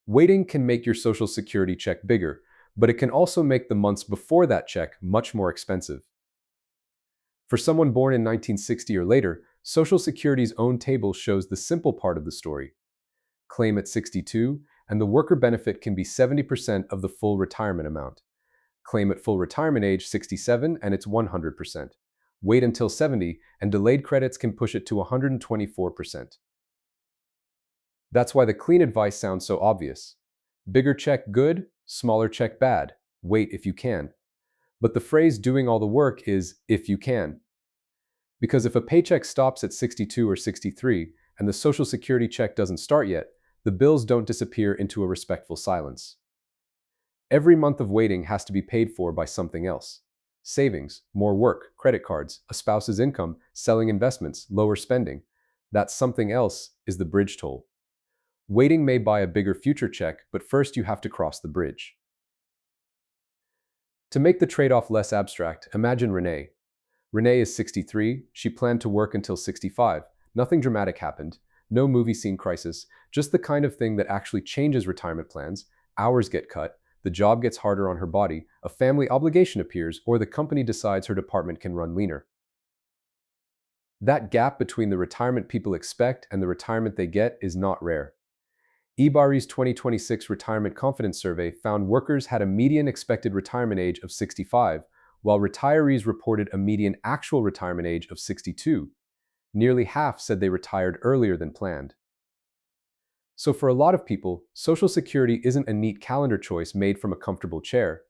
Waiting can make your Social Security check bigger, but it can also make the months before that check much more expensive. For someone born in 1960 or later, Social Security's own table shows the simple part of the story. Claim at 62, and the worker benefit can be 70% of the full retirement amount. Claim at full retirement age 67, and it's 100%. Wait until 70, and delayed credits can push it to 124%. That's why the clean advice sounds so obvious. Bigger check good, smaller check bad. Wait if you can. But the phrase doing all the work is if you can. Because if a paycheck stops at 62 or 63 and the Social Security check doesn't start yet, the bills don't disappear into a respectful silence. Every month of waiting has to be paid for by something else. Savings, more work, credit cards, a spouse's income, selling investments, lower spending. That something else is the bridge toll. Waiting may buy a bigger future check, but first you have to cross the bridge. To make the trade-off less abstract, imagine Renee. Renee is 63, she planned to work until 65. Nothing dramatic happened, no movie scene crisis, just the kind of thing that actually changes retirement plans. Hours get cut, the job gets harder on her body, a family obligation appears, or the company decides her department can run leaner. That gap between the retirement people expect and the retirement they get is not rare. eBari's 2026 Retirement Confidence Survey found workers had a median expected retirement age of 65, while retirees reported a median actual retirement age of 62. Nearly half said they retired earlier than planned. So for a lot of people, Social Security isn't a neat calendar choice made from a comfortable chair.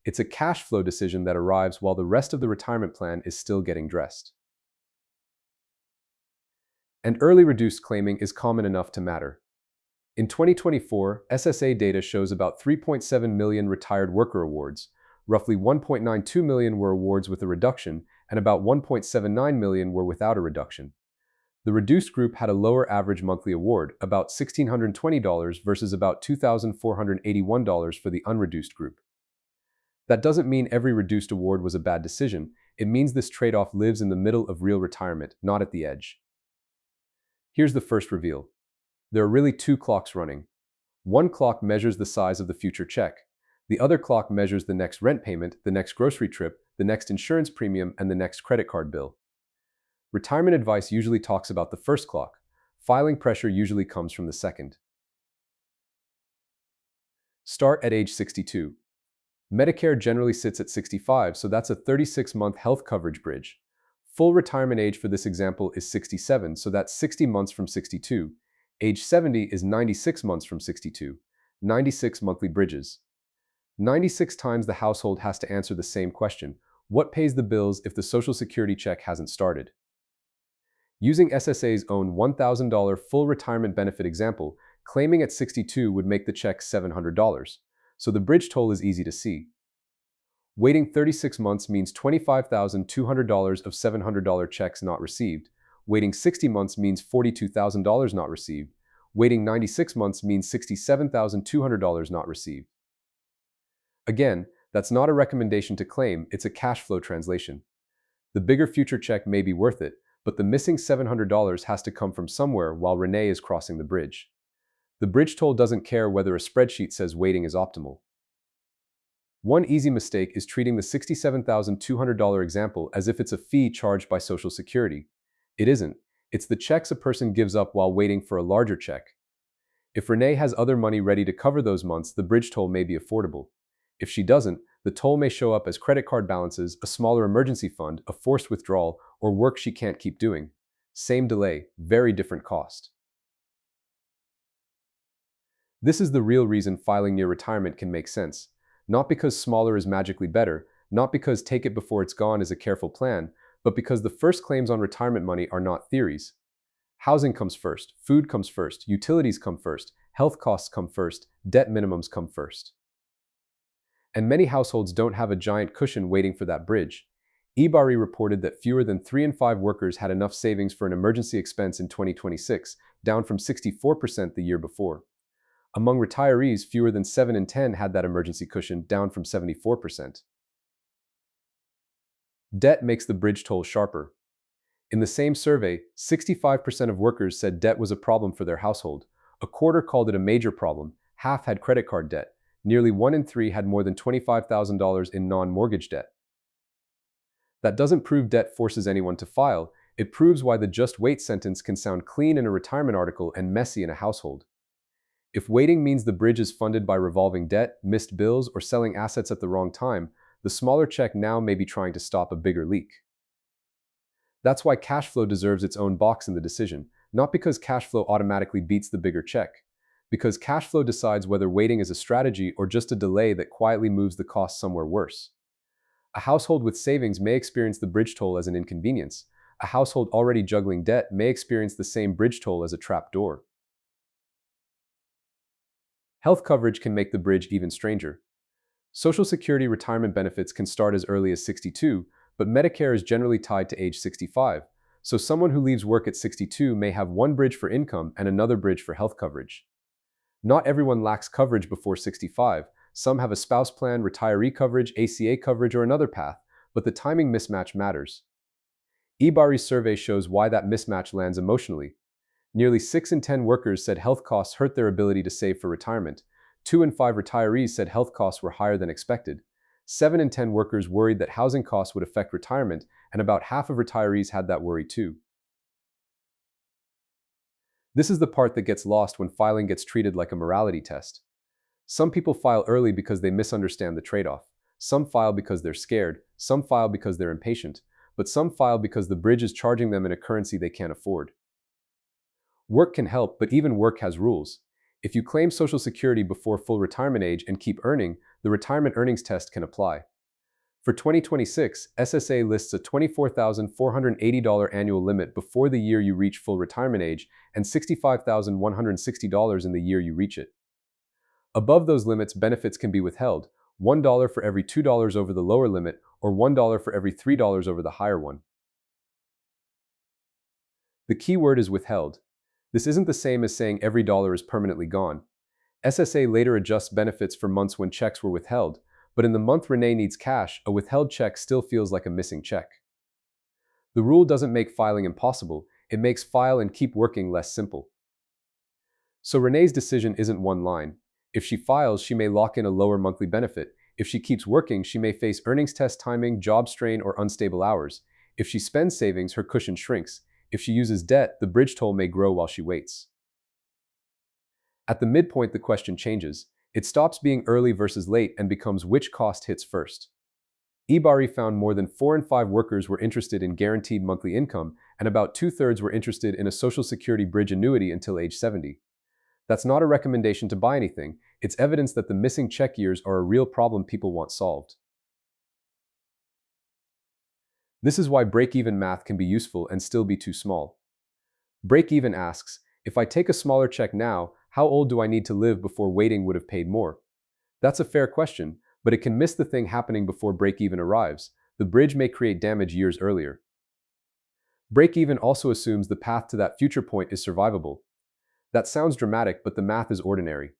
It's a cash flow decision that arrives while the rest of the retirement plan is still getting dressed. And early reduced claiming is common enough to matter. In 2024, SSA data shows about 3.7 million retired worker awards. Roughly 1.92 million were awards with a reduction, and about 1.79 million were without a reduction. The reduced group had a lower average monthly award, about $1,620 versus about $2,481 for the unreduced group. That doesn't mean every reduced award was a bad decision. It means this trade-off lives in the middle of real retirement, not at the edge. Here's the first reveal. There are really two clocks running. One clock measures the size of the future check. The other clock measures the next rent payment, the next grocery trip, the next insurance premium, and the next credit card bill. Retirement advice usually talks about the first clock. Filing pressure usually comes from the second. Start at age 62. Medicare generally sits at 65, so that's a 36-month health coverage bridge. Full retirement age for this example is 67, so that's 60 months from 62. Age 70 is 96 months from 62. 96 monthly bridges. 96 times the household has to answer the same question. What pays the bills if the Social Security check hasn't started? Using SSA's own $1,000 full retirement benefit example, claiming at 62 would make the check $700. So the bridge toll is easy to see. Waiting 36 months means $25,200 of $700 checks not received. Waiting 60 months means $42,000 not received. Waiting 96 months means $67,200 not received. Again, that's not a recommendation to claim, it's a cash flow translation. The bigger future check may be worth it, but the missing $700 has to come from somewhere while Renee is crossing the bridge. The bridge toll doesn't care whether a spreadsheet says waiting is optimal. One easy mistake is treating the $67,200 example as if it's a fee charged by Social Security. It isn't. It's the checks a person gives up while waiting for a larger check. If Renee has other money ready to cover those months, the bridge toll may be affordable. If she doesn't, the toll may show up as credit card balances, a smaller emergency fund, a forced withdrawal, or work she can't keep doing. Same delay, very different cost. This is the real reason filing near retirement can make sense. Not because smaller is magically better, not because take it before it's gone is a careful plan, but because the first claims on retirement money are not theories. Housing comes first, food comes first, utilities come first, health costs come first, debt minimums come first. And many households don't have a giant cushion waiting for that bridge. eBari reported that fewer than 3 in 5 workers had enough savings for an emergency expense in 2026, down from 64% the year before. Among retirees, fewer than 7 in 10 had that emergency cushion, down from 74%. Debt makes the bridge toll sharper. In the same survey, 65% of workers said debt was a problem for their household. A quarter called it a major problem. half had credit card debt. Nearly 1 in 3 had more than $25,000 in non-mortgage debt. That doesn't prove debt forces anyone to file. It proves why the just wait sentence can sound clean in a retirement article and messy in a household. If waiting means the bridge is funded by revolving debt, missed bills, or selling assets at the wrong time, the smaller check now may be trying to stop a bigger leak. That's why cash flow deserves its own box in the decision, not because cash flow automatically beats the bigger check, because cash flow decides whether waiting is a strategy or just a delay that quietly moves the cost somewhere worse. A household with savings may experience the bridge toll as an inconvenience. A household already juggling debt may experience the same bridge toll as a trap door. Health coverage can make the bridge even stranger. Social Security retirement benefits can start as early as 62, but Medicare is generally tied to age 65, so someone who leaves work at 62 may have one bridge for income and another bridge for health coverage. Not everyone lacks coverage before 65. Some have a spouse plan, retiree coverage, ACA coverage, or another path, but the timing mismatch matters. eBari's survey shows why that mismatch lands emotionally. Nearly 6 in 10 workers said health costs hurt their ability to save for retirement. 2 in 5 retirees said health costs were higher than expected. 7 in 10 workers worried that housing costs would affect retirement, and about half of retirees had that worry too. This is the part that gets lost when filing gets treated like a morality test. Some people file early because they misunderstand the trade-off. Some file because they're scared. Some file because they're impatient. But some file because the bridge is charging them in a currency they can't afford. Work can help, but even work has rules. If you claim Social Security before full retirement age and keep earning, the retirement earnings test can apply. For 2026, SSA lists a $24,480 annual limit before the year you reach full retirement age and $65,160 in the year you reach it. Above those limits, benefits can be withheld, $1 for every $2 over the lower limit or $1 for every $3 over the higher one. The key word is withheld. This isn't the same as saying every dollar is permanently gone. SSA later adjusts benefits for months when checks were withheld, but in the month Renee needs cash, a withheld check still feels like a missing check. The rule doesn't make filing impossible, it makes file and keep working less simple. So Renee's decision isn't one line. If she files, she may lock in a lower monthly benefit. If she keeps working, she may face earnings test timing, job strain, or unstable hours. If she spends savings, her cushion shrinks. If she uses debt, the bridge toll may grow while she waits. At the midpoint, the question changes. It stops being early versus late and becomes which cost hits first. eBari found more than 4 in 5 workers were interested in guaranteed monthly income, and about 2/3 were interested in a Social Security bridge annuity until age 70. That's not a recommendation to buy anything, it's evidence that the missing check years are a real problem people want solved. This is why break-even math can be useful and still be too small. Break-even asks, if I take a smaller check now, how old do I need to live before waiting would have paid more? That's a fair question, but it can miss the thing happening before break-even arrives. The bridge may create damage years earlier. Break-even also assumes the path to that future point is survivable. That sounds dramatic, but the math is ordinary.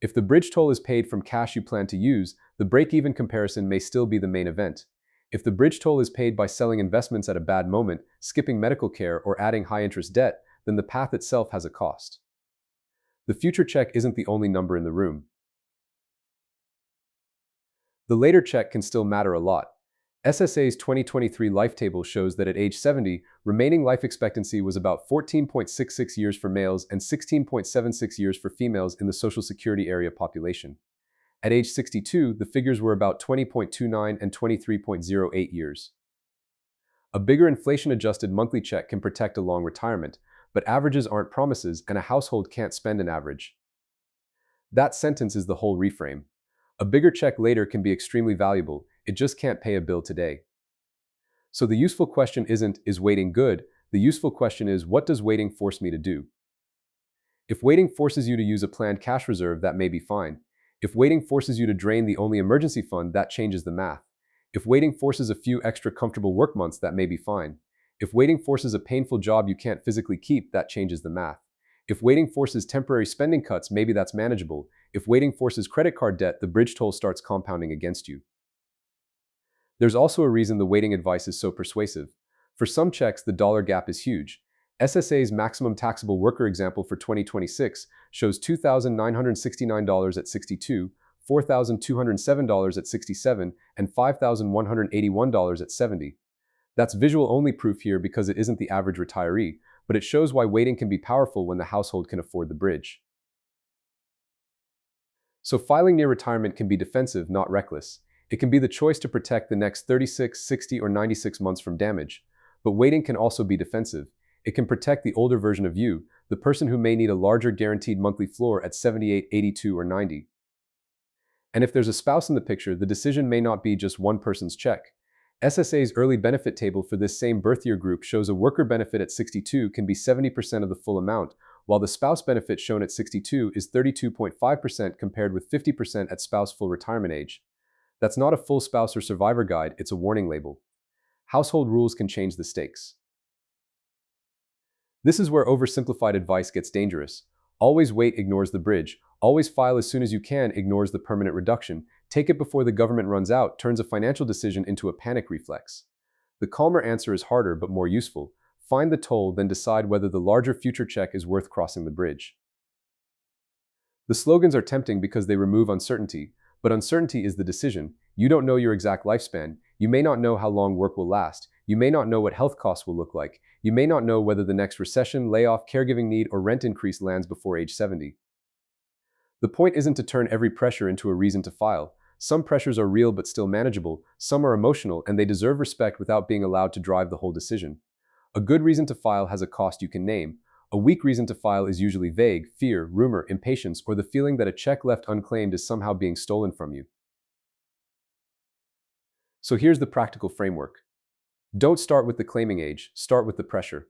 If the bridge toll is paid from cash you plan to use, the break-even comparison may still be the main event. If the bridge toll is paid by selling investments at a bad moment, skipping medical care, or adding high-interest debt, then the path itself has a cost. The future check isn't the only number in the room. The later check can still matter a lot. SSA's 2023 life table shows that at age 70, remaining life expectancy was about 14.66 years for males and 16.76 years for females in the Social Security area population. At age 62, the figures were about 20.29 and 23.08 years. A bigger inflation-adjusted monthly check can protect a long retirement, but averages aren't promises and a household can't spend an average. That sentence is the whole reframe. A bigger check later can be extremely valuable, it just can't pay a bill today. So the useful question isn't, is waiting good? The useful question is, what does waiting force me to do? If waiting forces you to use a planned cash reserve, that may be fine. If waiting forces you to drain the only emergency fund, that changes the math. If waiting forces a few extra comfortable work months, that may be fine. If waiting forces a painful job you can't physically keep, that changes the math. If waiting forces temporary spending cuts, maybe that's manageable. If waiting forces credit card debt, the bridge toll starts compounding against you. There's also a reason the waiting advice is so persuasive. For some checks, the dollar gap is huge. SSA's maximum taxable worker example for 2026 shows $2,969 at 62, $4,207 at 67, and $5,181 at 70. That's visual-only proof here because it isn't the average retiree, but it shows why waiting can be powerful when the household can afford the bridge. So filing near retirement can be defensive, not reckless. It can be the choice to protect the next 36, 60, or 96 months from damage. But waiting can also be defensive. It can protect the older version of you, the person who may need a larger guaranteed monthly floor at 78, 82, or 90. And if there's a spouse in the picture, the decision may not be just one person's check. SSA's early benefit table for this same birth year group shows a worker benefit at 62 can be 70% of the full amount, while the spouse benefit shown at 62 is 32.5% compared with 50% at spouse full retirement age. That's not a full spouse or survivor guide, it's a warning label. Household rules can change the stakes. This is where oversimplified advice gets dangerous. Always wait ignores the bridge. Always file as soon as you can ignores the permanent reduction. Take it before the government runs out turns a financial decision into a panic reflex. The calmer answer is harder but more useful. Find the toll, then decide whether the larger future check is worth crossing the bridge. The slogans are tempting because they remove uncertainty, but uncertainty is the decision. You don't know your exact lifespan. You may not know how long work will last. You may not know what health costs will look like. You may not know whether the next recession, layoff, caregiving need, or rent increase lands before age 70. The point isn't to turn every pressure into a reason to file. Some pressures are real but still manageable. Some are emotional and they deserve respect without being allowed to drive the whole decision. A good reason to file has a cost you can name. A weak reason to file is usually vague: fear, rumor, impatience, or the feeling that a check left unclaimed is somehow being stolen from you. So here's the practical framework. Don't start with the claiming age, start with the pressure.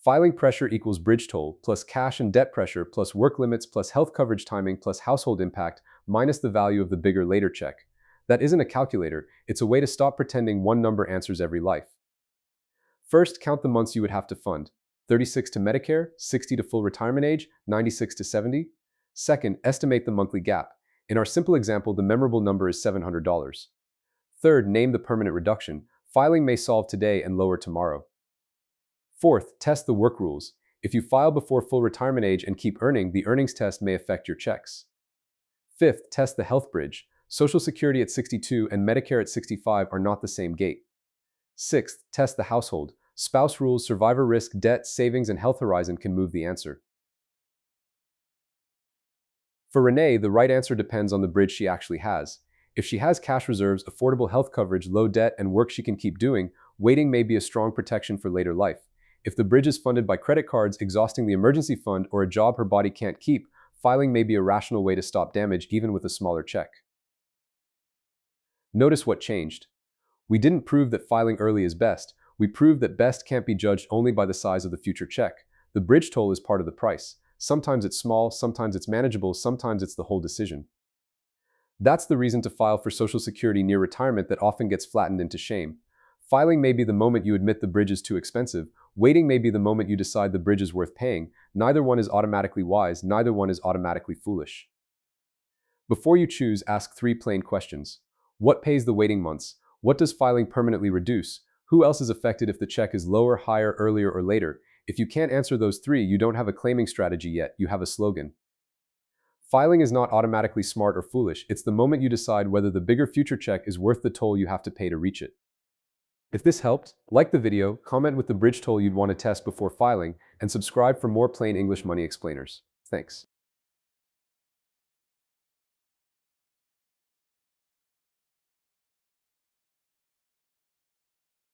Filing pressure equals bridge toll, plus cash and debt pressure, plus work limits, plus health coverage timing, plus household impact, minus the value of the bigger later check. That isn't a calculator, it's a way to stop pretending one number answers every life. First, count the months you would have to fund. 36 to Medicare, 60 to full retirement age, 96 to 70. Second, estimate the monthly gap. In our simple example, the memorable number is $700. Third, name the permanent reduction. Filing may solve today and lower tomorrow. Fourth, test the work rules. If you file before full retirement age and keep earning, the earnings test may affect your checks. Fifth, test the health bridge. Social Security at 62 and Medicare at 65 are not the same gate. Sixth, test the household. Spouse rules, survivor risk, debt, savings, and health horizon can move the answer. For Renee, the right answer depends on the bridge she actually has. If she has cash reserves, affordable health coverage, low debt, and work she can keep doing, waiting may be a strong protection for later life. If the bridge is funded by credit cards, exhausting the emergency fund, or a job her body can't keep, filing may be a rational way to stop damage even with a smaller check. Notice what changed. We didn't prove that filing early is best. We proved that best can't be judged only by the size of the future check. The bridge toll is part of the price. Sometimes it's small, sometimes it's manageable, sometimes it's the whole decision. That's the reason to file for Social Security near retirement that often gets flattened into shame. Filing may be the moment you admit the bridge is too expensive. Waiting may be the moment you decide the bridge is worth paying. Neither one is automatically wise, neither one is automatically foolish. Before you choose, ask 3 plain questions. What pays the waiting months? What does filing permanently reduce? Who else is affected if the check is lower, higher, earlier, or later? If you can't answer those 3, you don't have a claiming strategy yet, you have a slogan. Filing is not automatically smart or foolish, it's the moment you decide whether the bigger future check is worth the toll you have to pay to reach it. If this helped, like the video, comment with the bridge toll you'd want to test before filing, and subscribe for more plain English money explainers. Thanks.